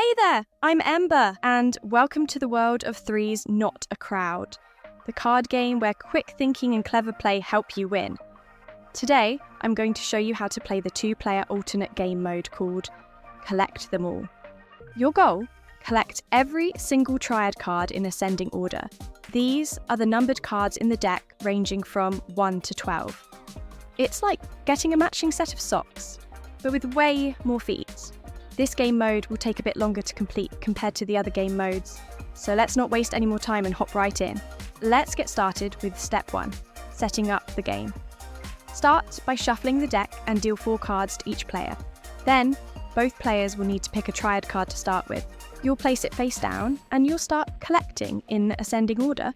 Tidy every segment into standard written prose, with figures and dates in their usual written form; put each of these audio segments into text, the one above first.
Hey there, I'm Ember, and welcome to the world of 3's Not a Crowd, the card game where quick thinking and clever play help you win. Today, I'm going to show you how to play the two-player alternate game mode called Collect Them All. Your goal? Collect every single triad card in ascending order. These are the numbered cards in the deck ranging from 1 to 12. It's like getting a matching set of socks, but with way more feats. This game mode will take a bit longer to complete compared to the other game modes, so let's not waste any more time and hop right in. Let's get started with step 1, setting up the game. Start by shuffling the deck and deal 4 cards to each player. Then, both players will need to pick a triad card to start with. You'll place it face down and you'll start collecting in ascending order.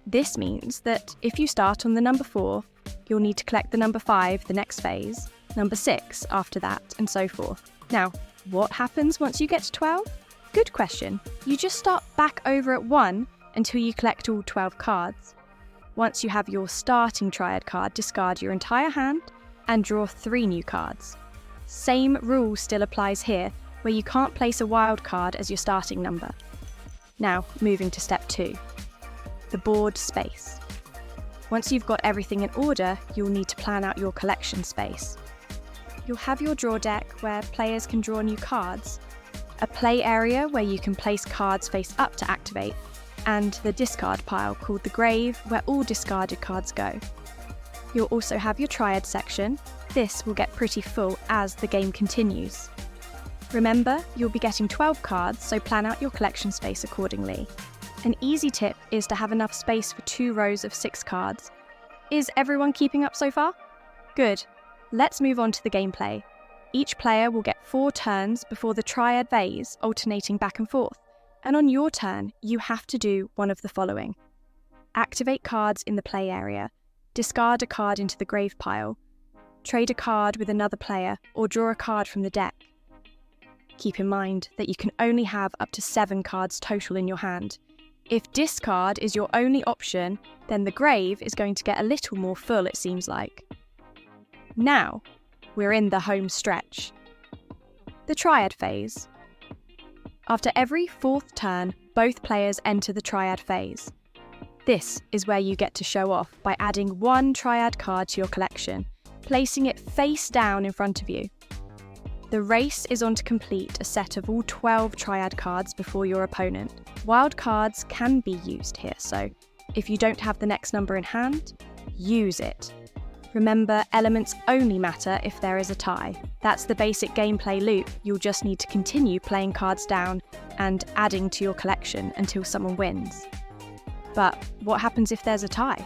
This means that if you start on the number 4, you'll need to collect the number 5 the next phase, number 6 after that, and so forth. Now, what happens once you get to 12? Good question. You just start back over at 1 until you collect all 12 cards. Once you have your starting triad card, discard your entire hand and draw 3 new cards. Same rule still applies here, where you can't place a wild card as your starting number. Now, moving to step 2, the board space. Once you've got everything in order, you'll need to plan out your collection space. You'll have your draw deck where players can draw new cards, a play area where you can place cards face up to activate, and the discard pile called the grave where all discarded cards go. You'll also have your triad section. This will get pretty full as the game continues. Remember, you'll be getting 12 cards, so plan out your collection space accordingly. An easy tip is to have enough space for 2 rows of 6 cards. Is everyone keeping up so far? Good. Let's move on to the gameplay. Each player will get 4 turns before the triad phase, alternating back and forth. And on your turn, you have to do one of the following. Activate cards in the play area, discard a card into the grave pile, trade a card with another player, or draw a card from the deck. Keep in mind that you can only have up to 7 cards total in your hand. If discard is your only option, then the grave is going to get a little more full, it seems like. Now, we're in the home stretch. The triad phase. After every 4th turn, both players enter the triad phase. This is where you get to show off by adding 1 triad card to your collection, placing it face down in front of you. The race is on to complete a set of all 12 triad cards before your opponent. Wild cards can be used here, so if you don't have the next number in hand, use it. Remember, elements only matter if there is a tie. That's the basic gameplay loop. You'll just need to continue playing cards down and adding to your collection until someone wins. But what happens if there's a tie?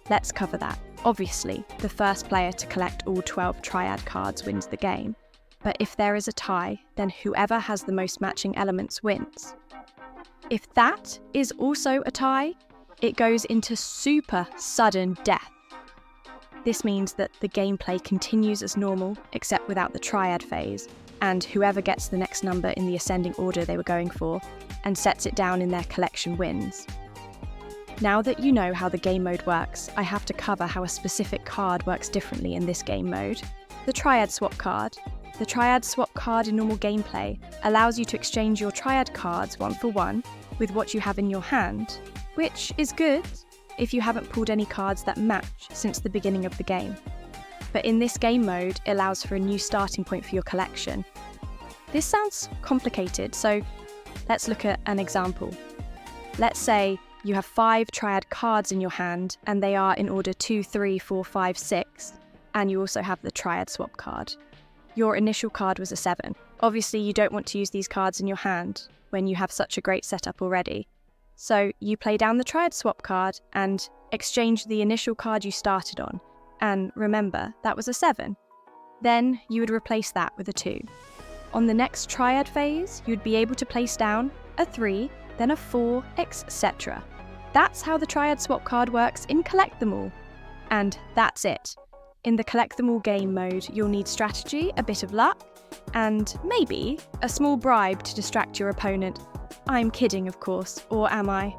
Let's cover that. Obviously, the first player to collect all 12 triad cards wins the game. But if there is a tie, then whoever has the most matching elements wins. If that is also a tie, it goes into super sudden death. This means that the gameplay continues as normal, except without the triad phase, and whoever gets the next number in the ascending order they were going for, and sets it down in their collection wins. Now that you know how the game mode works, I have to cover how a specific card works differently in this game mode. The triad swap card. The triad swap card in normal gameplay allows you to exchange your triad cards 1 for 1 with what you have in your hand, which is good if you haven't pulled any cards that match since the beginning of the game. But in this game mode, it allows for a new starting point for your collection. This sounds complicated, so let's look at an example. Let's say you have 5 triad cards in your hand, and they are in order 2, 3, 4, 5, 6, and you also have the triad swap card. Your initial card was a 7. Obviously, you don't want to use these cards in your hand when you have such a great setup already. So you play down the triad swap card and exchange the initial card you started on. And remember, that was a 7. Then you would replace that with a 2. On the next triad phase, you'd be able to place down a 3, then a 4, etc. That's how the triad swap card works in Collect Them All. And that's it. In the Collect Them All game mode, you'll need strategy, a bit of luck, and maybe a small bribe to distract your opponent. I'm kidding, of course, or am I?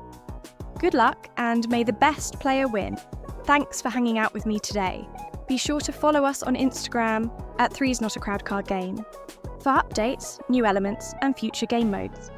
Good luck, and may the best player win. Thanks for hanging out with me today. Be sure to follow us on Instagram at 3's Not a Crowd Card Game. for updates, new elements, and future game modes.